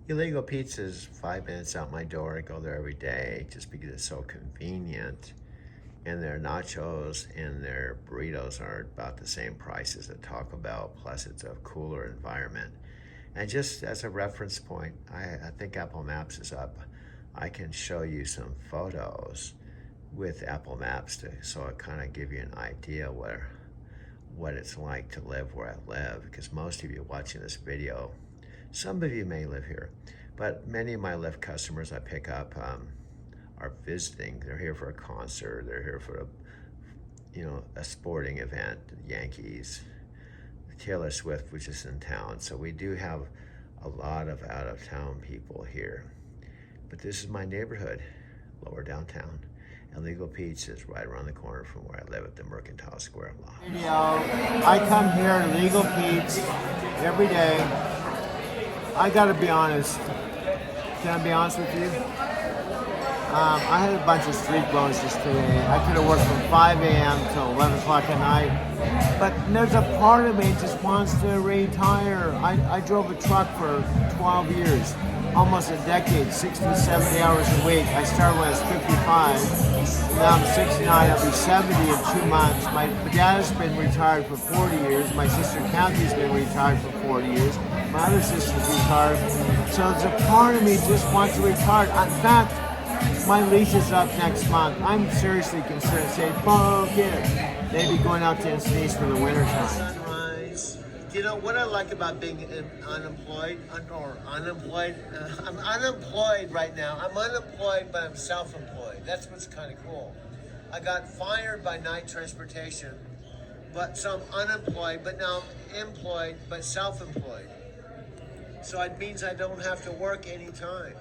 Illegal Pizza is 5 minutes out my door. I go there every day just because it's so convenient. And their nachos and their burritos are about the same price as at Taco Bell, plus it's a cooler environment. And just as a reference point, I think Apple Maps is up. I can show you some photos with Apple Maps so it kind of give you an idea what it's like to live where I live, because most of you watching this video, some of you may live here, but many of my Lyft customers I pick up are visiting. They're here for a concert. They're here for a sporting event, the Yankees, Taylor Swift, which is in town. So we do have a lot of out-of-town people here. But this is my neighborhood, lower downtown. Illegal Pizza is right around the corner from where I live at the Mercantile Square lot. I come here to Legal Pete's every day. I gotta be honest. Can I be honest with you? I had a bunch of street bonuses today. I could have worked from 5 a.m. till 11 o'clock at night. But there's a part of me that just wants to retire. I drove a truck for 12 years, almost a decade, 60, 70 hours a week. I started when I was 55. Now I'm 69, I'll be 70 in 2 months. My dad has been retired for 40 years. My sister Kathy's been retired for 40 years. My other sister's retired. So there's a part of me that just wants to retire. In fact, my lease is up next month. I'm seriously considering saying, fuck it. Maybe going out to Encinitas for the winter time. Sunrise. You know what I like about being unemployed? I'm unemployed right now. I'm unemployed, but I'm self-employed. That's what's kind of cool. I got fired by Night Transportation, so I'm unemployed, but now I'm employed, but self-employed. So it means I don't have to work anytime.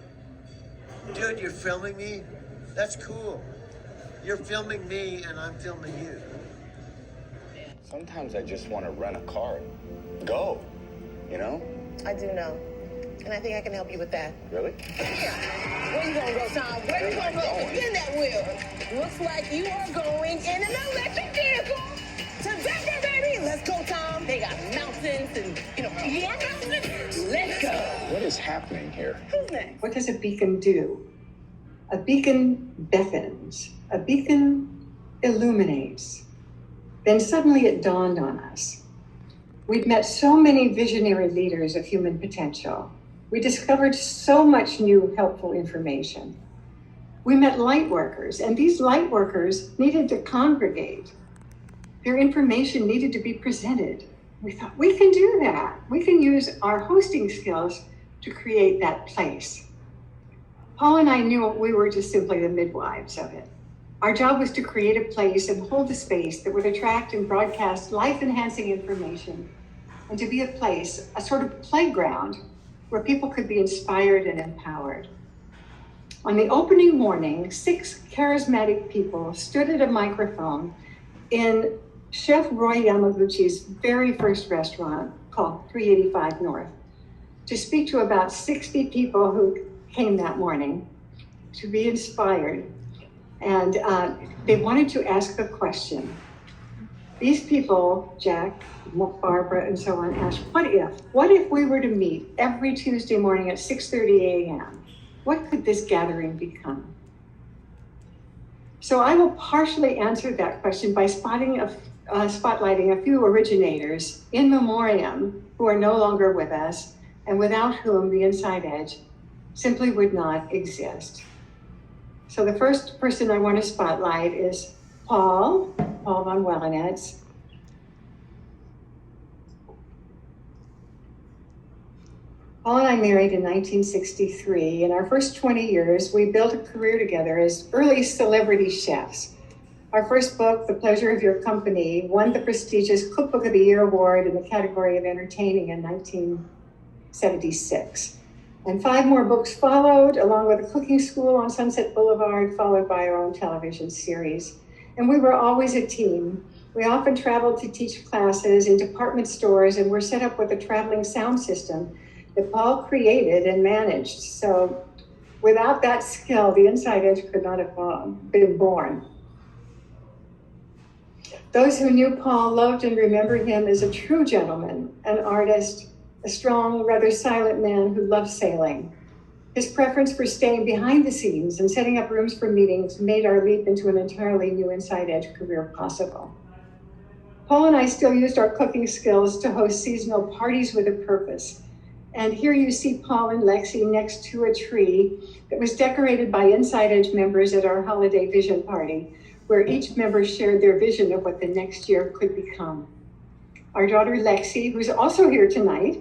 Dude, you're filming me? That's cool. You're filming me and I'm filming you. Sometimes I just want to rent a car and go, you know? I do know. And I think I can help you with that. Really? Where you gonna go, Tom? Where you gonna go? Spin that wheel. Looks like you are going in an electric vehicle to Denver, baby. Let's go, Tom. They got mountains and, more mountains. Let's go. What is happening here? Who's next? What does a beacon do? A beacon beckons. A beacon illuminates. Then suddenly it dawned on us. We'd met so many visionary leaders of human potential. We discovered so much new helpful information. We met light workers, and these light workers needed to congregate. Their information needed to be presented. We thought, we can do that. We can use our hosting skills to create that place. Paul and I knew we were just simply the midwives of it. Our job was to create a place and hold a space that would attract and broadcast life-enhancing information, and to be a place, a sort of playground, where people could be inspired and empowered. On the opening morning, 6 charismatic people stood at a microphone in Chef Roy Yamaguchi's very first restaurant called 385 North to speak to about 60 people who came that morning to be inspired. And they wanted to ask a question. These people, Jack, Barbara, and so on, asked, what if we were to meet every Tuesday morning at 6:30 a.m.? What could this gathering become? So I will partially answer that question by spotlighting a few originators in memoriam who are no longer with us and without whom the Inside Edge simply would not exist. So the first person I want to spotlight is Paul von Wellenetz. Paul and I married in 1963. In our first 20 years, we built a career together as early celebrity chefs. Our first book, The Pleasure of Your Company, won the prestigious Cookbook of the Year award in the category of entertaining in 1976. And 5 more books followed, along with a cooking school on Sunset Boulevard, followed by our own television series. And we were always a team. We often traveled to teach classes in department stores and were set up with a traveling sound system that Paul created and managed. So without that skill, the Inside Edge could not have been born. Those who knew Paul loved and remembered him as a true gentleman, an artist, a strong, rather silent man who loved sailing. His preference for staying behind the scenes and setting up rooms for meetings made our leap into an entirely new Inside Edge career possible. Paul and I still used our cooking skills to host seasonal parties with a purpose. And here you see Paul and Lexi next to a tree that was decorated by Inside Edge members at our holiday vision party, where each member shared their vision of what the next year could become. Our daughter Lexi, who's also here tonight,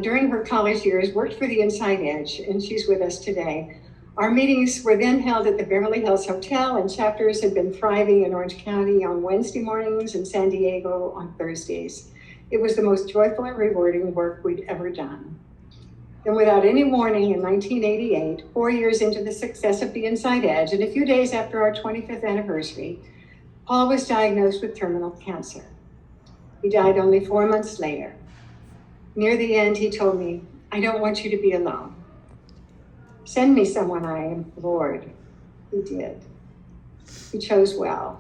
during her college years worked for the Inside Edge, and she's with us today. Our meetings were then held at the Beverly Hills Hotel, and chapters had been thriving in Orange County on Wednesday mornings and San Diego on Thursdays. It was the most joyful and rewarding work we'd ever done. And without any warning, in 1988, 4 years into the success of the Inside Edge, and a few days after our 25th anniversary, Paul was diagnosed with terminal cancer. He died only 4 months later. Near the end, he told me, "I don't want you to be alone. Send me someone," I implored. He did. He chose well.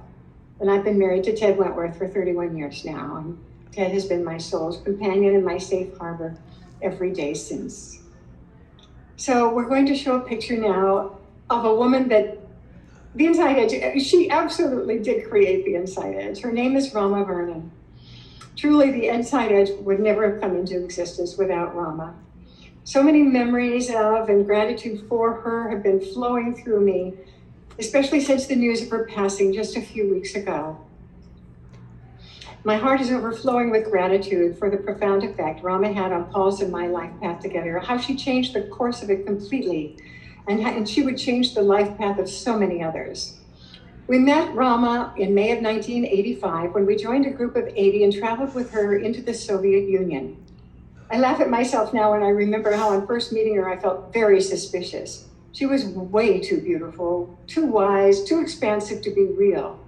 And I've been married to Ted Wentworth for 31 years now, and Ted has been my soul's companion and my safe harbor every day since. So we're going to show a picture now of a woman that the Inside Edge, she absolutely did create the Inside Edge. Her name is Rama Vernon. Truly, the Inside Edge would never have come into existence without Rama. So many memories of and gratitude for her have been flowing through me, especially since the news of her passing just a few weeks ago. My heart is overflowing with gratitude for the profound effect Rama had on Paul's and my life path together, how she changed the course of it completely, and she would change the life path of so many others. We met Rama in May of 1985 when we joined a group of 80 and traveled with her into the Soviet Union. I laugh at myself now when I remember how on first meeting her, I felt very suspicious. She was way too beautiful, too wise, too expansive to be real.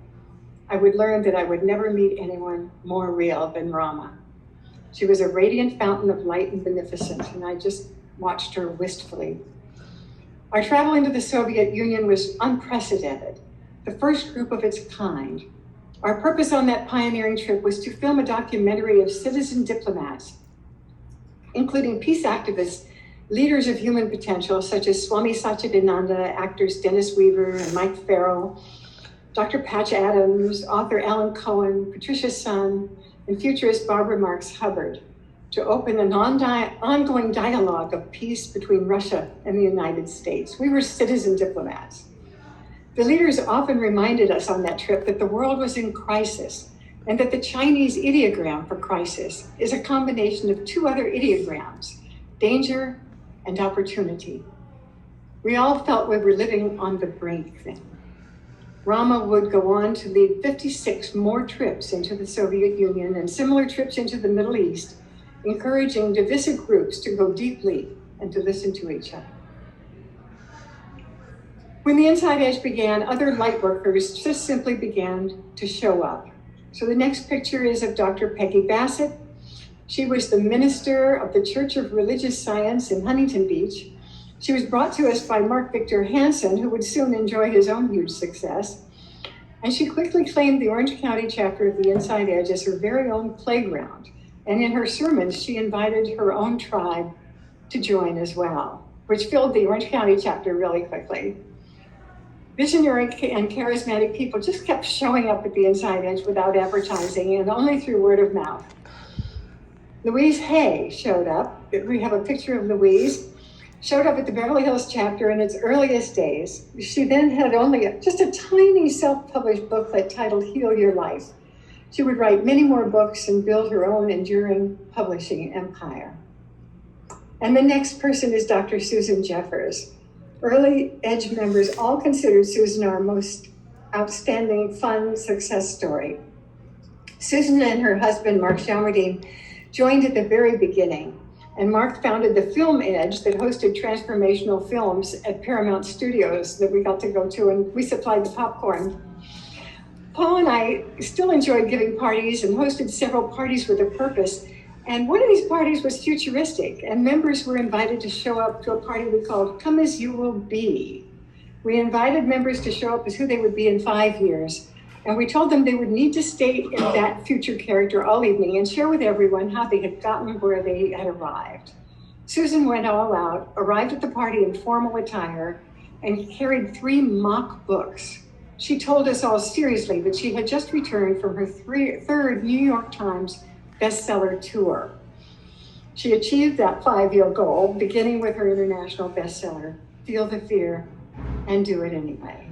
I would learn that I would never meet anyone more real than Rama. She was a radiant fountain of light and beneficence, and I just watched her wistfully. Our travel into the Soviet Union was unprecedented, the first group of its kind. Our purpose on that pioneering trip was to film a documentary of citizen diplomats, including peace activists, leaders of human potential, such as Swami Satchidananda, actors Dennis Weaver and Mike Farrell, Dr. Patch Adams, author Alan Cohen, Patricia Sun, and futurist Barbara Marx Hubbard, to open an ongoing dialogue of peace between Russia and the United States. We were citizen diplomats. The leaders often reminded us on that trip that the world was in crisis, and that the Chinese ideogram for crisis is a combination of two other ideograms, danger and opportunity. We all felt we were living on the brink then. Rama would go on to lead 56 more trips into the Soviet Union and similar trips into the Middle East, encouraging divisive groups to go deeply and to listen to each other. When the Inside Edge began, other light workers just simply began to show up. So the next picture is of Dr. Peggy Bassett. She was the minister of the Church of Religious Science in Huntington Beach. She was brought to us by Mark Victor Hansen, who would soon enjoy his own huge success. And she quickly claimed the Orange County chapter of the Inside Edge as her very own playground. And in her sermons, she invited her own tribe to join as well, which filled the Orange County chapter really quickly. Visionary and charismatic people just kept showing up at the Inside Edge without advertising and only through word of mouth. Louise Hay showed up. We have a picture of Louise. Showed up at the Beverly Hills chapter in its earliest days. She then had only just a tiny self-published booklet titled Heal Your Life. She would write many more books and build her own enduring publishing empire. And the next person is Dr. Susan Jeffers. Early Edge members all considered Susan our most outstanding, fun success story. Susan and her husband, Mark Shalmerdine, joined at the very beginning. And Mark founded the Film Edge that hosted transformational films at Paramount Studios that we got to go to, and we supplied the popcorn. Paul and I still enjoyed giving parties and hosted several parties with a purpose. And one of these parties was futuristic, and members were invited to show up to a party we called Come As You Will Be. We invited members to show up as who they would be in 5 years. And we told them they would need to stay in that future character all evening and share with everyone how they had gotten where they had arrived. Susan went all out, arrived at the party in formal attire, and carried 3 mock books. She told us all seriously that she had just returned from her third New York Times bestseller tour. She achieved that 5-year goal, beginning with her international bestseller, Feel the Fear and Do It Anyway.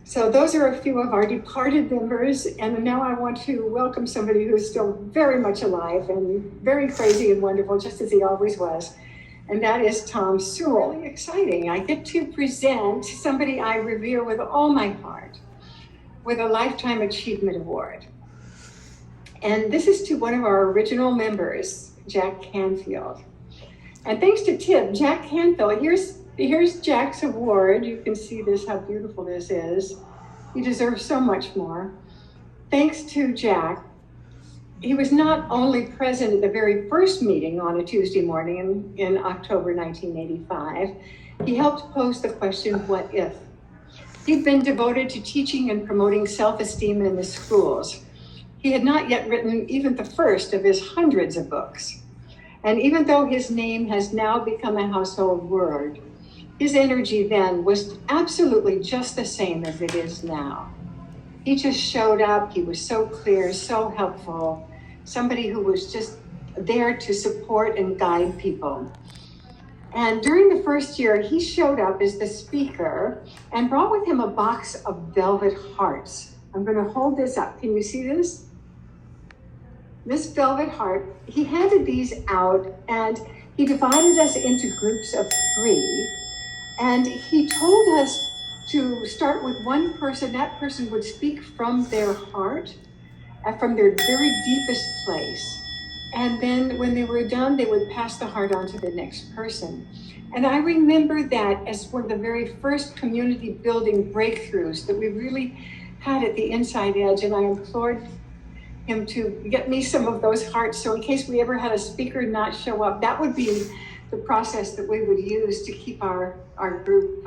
So those are a few of our departed members, and now I want to welcome somebody who's still very much alive and very crazy and wonderful, just as he always was, and that is Tom Sewell. Really exciting. I get to present somebody I revere with all my heart with a Lifetime Achievement Award. And this is to one of our original members, Jack Canfield. And thanks to Tim, Jack Canfield, here's Jack's award. You can see this, how beautiful this is. He deserves so much more. Thanks to Jack, he was not only present at the very first meeting on a Tuesday morning in October 1985, he helped pose the question, what if? He'd been devoted to teaching and promoting self-esteem in the schools. He had not yet written even the first of his hundreds of books. And even though his name has now become a household word, his energy then was absolutely just the same as it is now. He just showed up. He was so clear, so helpful, somebody who was just there to support and guide people. And during the first year, he showed up as the speaker and brought with him a box of velvet hearts. I'm going to hold this up. Can you see this? This velvet heart, he handed these out and he divided us into groups of 3. And he told us to start with one person. That person would speak from their heart, from their very deepest place. And then when they were done, they would pass the heart on to the next person. And I remember that as one of the very first community building breakthroughs that we really had at the Inside Edge. And I implored him to get me some of those hearts. So in case we ever had a speaker not show up, that would be the process that we would use to keep our group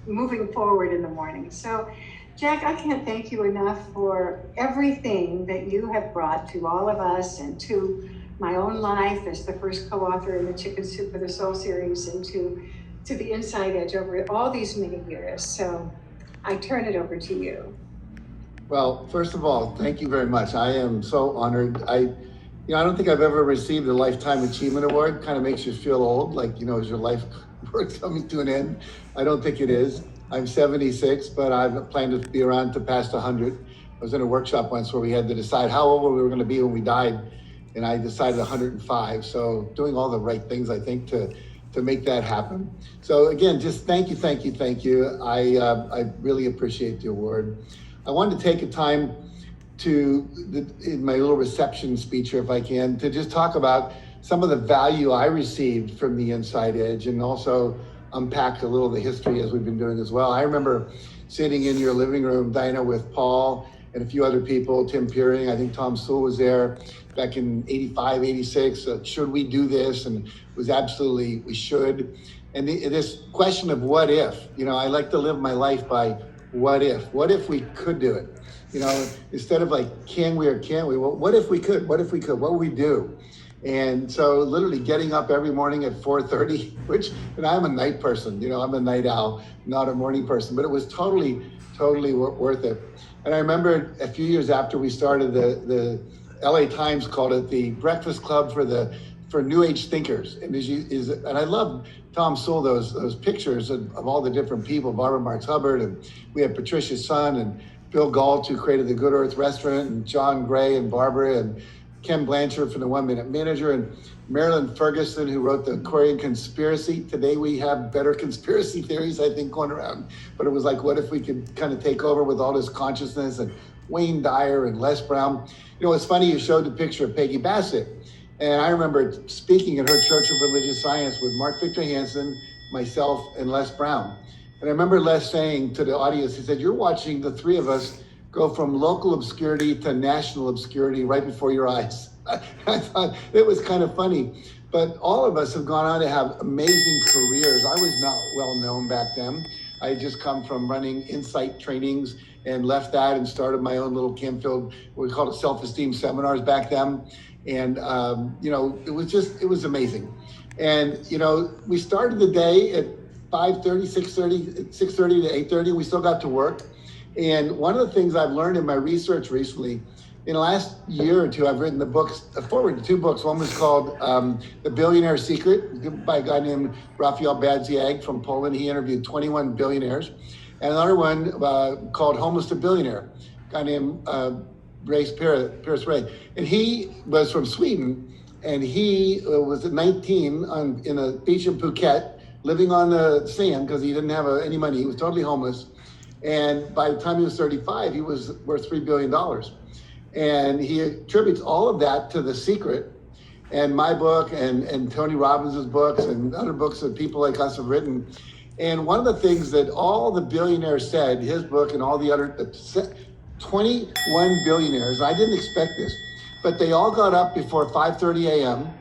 moving forward in the morning. So Jack, I can't thank you enough for everything that you have brought to all of us and to my own life as the first co-author in the Chicken Soup for the Soul series and to the Inside Edge over all these many years. So I turn it over to you. Well, first of all, thank you very much. I am so honored. I don't think I've ever received a Lifetime Achievement Award. Kind of makes you feel old, like, is your life work coming to an end? I don't think it is. I'm 76, but I've planned to be around to past 100. I was in a workshop once where we had to decide how old we were going to be when we died, and I decided 105. So doing all the right things, I think, to make that happen. So again, just thank you. I really appreciate the award. I wanted to take a time in my little reception speech here, if I can, to just talk about some of the value I received from the Inside Edge and also unpack a little of the history as we've been doing as well. I remember sitting in your living room, Dinah, with Paul and a few other people, Tim Peering, I think Tom Sewell was there back in 85, 86. Should we do this? And it was absolutely, we should. And this question of what if, I like to live my life by what if we could do it? Instead of like, can we or can't we? Well, what if we could? What would we do? And so literally getting up every morning at 4:30, and I'm a night person, I'm a night owl, not a morning person, but it was totally worth it. And I remember a few years after we started, the LA Times called it the Breakfast Club for New Age thinkers. And and I love Tom Sewell, those pictures of all the different people, Barbara Marx Hubbard, and we had Patricia's son, and Bill Galt, who created the Good Earth Restaurant, and John Gray and Barbara, and Ken Blanchard from the 1 Minute Manager, and Marilyn Ferguson, who wrote the Korean Conspiracy. Today we have better conspiracy theories, I think, going around. But it was like, what if we could kind of take over with all this consciousness, and Wayne Dyer and Les Brown. It's funny you showed the picture of Peggy Bassett. And I remember speaking at her Church of Religious Science with Mark Victor Hansen, myself, and Les Brown. And I remember Les saying to the audience, he said, you're watching the 3 of us go from local obscurity to national obscurity right before your eyes. I thought it was kind of funny. But all of us have gone on to have amazing careers. I was not well known back then. I had just come from running Insight trainings and left that and started my own little Canfield, we called it self-esteem seminars back then. And, it was amazing. And, we started the day at 5:30, 6:30 to 8:30. We still got to work. And one of the things I've learned in my research recently, in the last year or two, I've written forward to 2 books. One was called The Billionaire Secret by a guy named Raphael Badziag from Poland. He interviewed 21 billionaires. And another one called Homeless to Billionaire, a guy named Paris Ray. And he was from Sweden, and he was at 19 in a beach in Phuket, living on the sand because he didn't have any money. He was totally homeless. And by the time he was 35, he was worth $3 billion. And he attributes all of that to The Secret and my book and Tony Robbins' books and other books that people like us have written. And one of the things that all the billionaires said, his book and all the other 21 billionaires, I didn't expect this, but they all got up before 5:30 a.m.,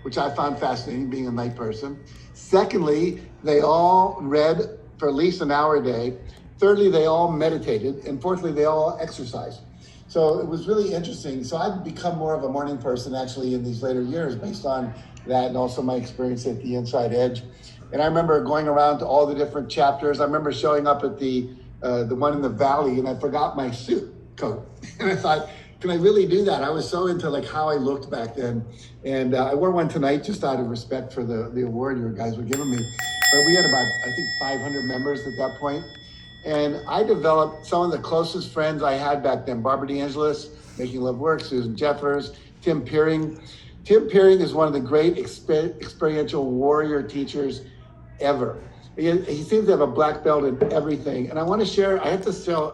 which I found fascinating, being a night person. Secondly, they all read for at least an hour a day. Thirdly, they all meditated. And fourthly, they all exercised. So it was really interesting. So I've become more of a morning person actually in these later years based on that and also my experience at the Inside Edge. And I remember going around to all the different chapters. I remember showing up at the one in the Valley, and I forgot my suit coat. And I thought, can I really do that? I was so into like how I looked back then. And I wore one tonight just out of respect for the award you guys were giving me. But we had about, I think, 500 members at that point. And I developed some of the closest friends I had back then. Barbara DeAngelis, Making Love Work, Susan Jeffers, Tim Peering. Tim Peering is one of the great experiential warrior teachers ever. He seems to have a black belt in everything. And I want to share, I have to show